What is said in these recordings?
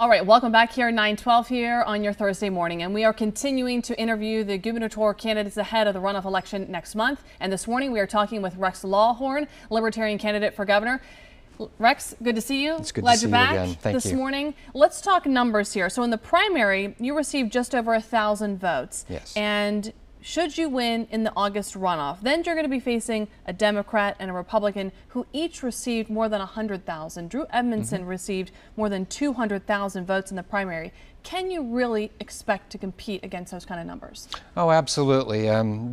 All right, welcome back here at 912 here on your Thursday morning. And we are continuing to interview the gubernatorial candidates ahead of the runoff election next month. And this morning we are talking with Rex Lawhorn, Libertarian candidate for governor. Rex, good to see you. It's good Glad to see you're back you again. Thank this you. morning. Let's talk numbers here. So in the primary, you received just over 1,000 votes. Yes. And should you win in the August runoff, then you're going to be facing a Democrat and a Republican who each received more than 100,000. Drew Edmondson received more than 200,000 votes in the primary. Can you really expect to compete against those kind of numbers? Oh, absolutely.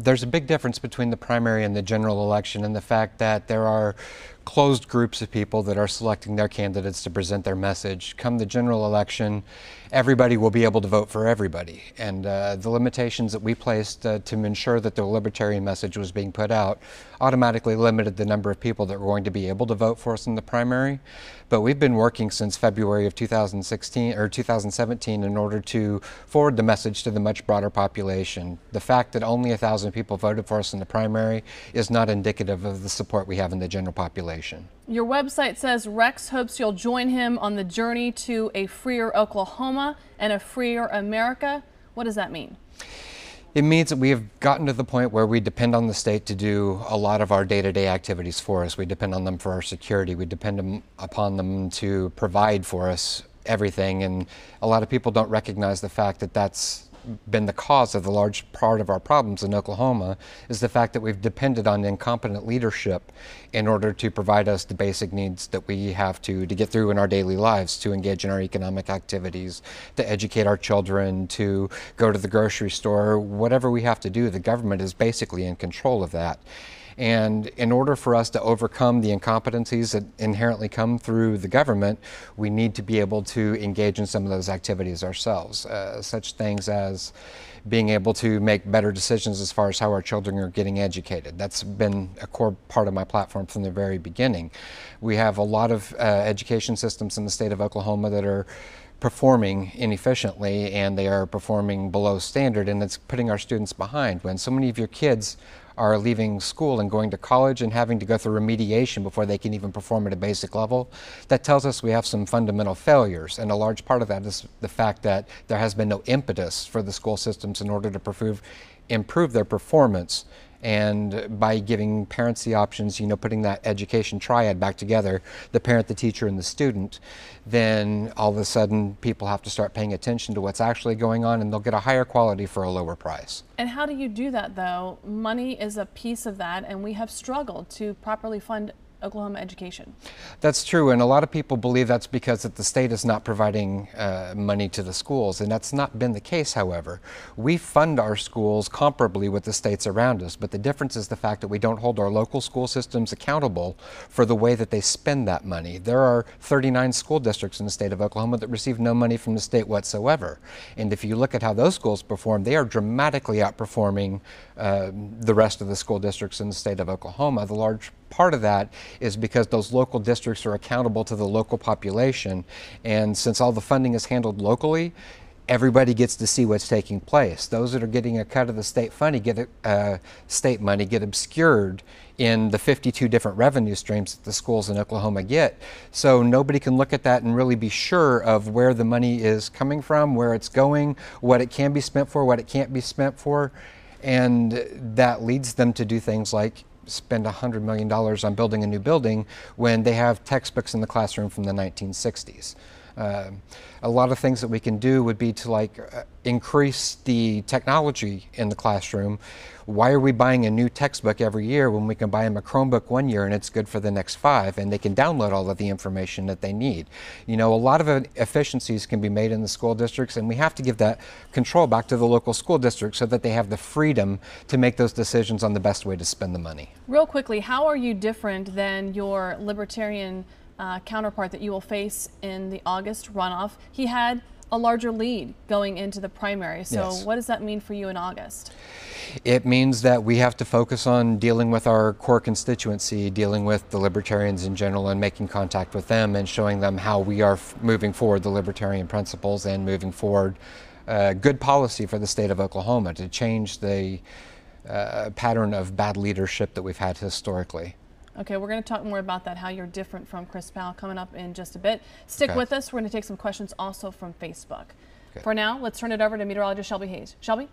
There's a big difference between the primary and the general election in the fact that there are closed groups of people that are selecting their candidates to present their message. Come the general election, everybody will be able to vote for everybody. And the limitations that we placed to ensure that the libertarian message was being put out automatically limited the number of people that were going to be able to vote for us in the primary. But we've been working since February of 2016 or 2017 in order to forward the message to the much broader population. The fact that only 1,000 people voted for us in the primary is not indicative of the support we have in the general population. Your website says Rex hopes you'll join him on the journey to a freer Oklahoma and a freer America. What does that mean? It means that we have gotten to the point where we depend on the state to do a lot of our day-to-day activities for us. We depend on them for our security. We depend upon them to provide for us everything. And a lot of people don't recognize the fact that that's been the cause of the large part of our problems in Oklahoma, is the fact that we've depended on incompetent leadership in order to provide us the basic needs that we have to get through in our daily lives, to engage in our economic activities, to educate our children, to go to the grocery store. Whatever we have to do, the government is basically in control of that. And in order for us to overcome the incompetencies that inherently come through the government, we need to be able to engage in some of those activities ourselves. Such things as being able to make better decisions as far as how our children are getting educated. That's been a core part of my platform from the very beginning. We have a lot of education systems in the state of Oklahoma that are performing inefficiently, and they are performing below standard, and it's putting our students behind. When so many of your kids are leaving school and going to college and having to go through remediation before they can even perform at a basic level, that tells us we have some fundamental failures. And a large part of that is the fact that there has been no impetus for the school systems in order to improve their performance. And by giving parents the options, putting that education triad back together, the parent, the teacher, and the student, then all of a sudden people have to start paying attention to what's actually going on, and they'll get a higher quality for a lower price. And how do you do that, though? Money is a piece of that, and we have struggled to properly fund Oklahoma education. That's true, and a lot of people believe that's because that the state is not providing money to the schools, and that's not been the case. However, we fund our schools comparably with the states around us, but the difference is the fact that we don't hold our local school systems accountable for the way that they spend that money. There are 39 school districts in the state of Oklahoma that receive no money from the state whatsoever, and if you look at how those schools perform, they are dramatically outperforming the rest of the school districts in the state of Oklahoma. The large part of that is because those local districts are accountable to the local population, and since all the funding is handled locally, everybody gets to see what's taking place. Those that are getting a cut of the state money get obscured in the 52 different revenue streams that the schools in Oklahoma get. So nobody can look at that and really be sure of where the money is coming from, where it's going, what it can be spent for, what it can't be spent for, and that leads them to do things like spend $100 million on building a new building when they have textbooks in the classroom from the 1960s. A lot of things that we can do would be to increase the technology in the classroom. Why are we buying a new textbook every year when we can buy them a Chromebook one year and it's good for the next 5, and they can download all of the information that they need? A lot of efficiencies can be made in the school districts, and we have to give that control back to the local school districts so that they have the freedom to make those decisions on the best way to spend the money. Real quickly, how are you different than your libertarian counterpart that you will face in the August runoff? He had a larger lead going into the primary. So Yes. What does that mean for you in August? It means that we have to focus on dealing with our core constituency, dealing with the libertarians in general, and making contact with them and showing them how we are moving forward the libertarian principles and moving forward good policy for the state of Oklahoma to change the pattern of bad leadership that we've had historically. Okay, we're going to talk more about that, how you're different from Chris Powell, coming up in just a bit. Stick with us. We're going to take some questions also from Facebook. For now, let's turn it over to meteorologist Shelby Hayes. Shelby?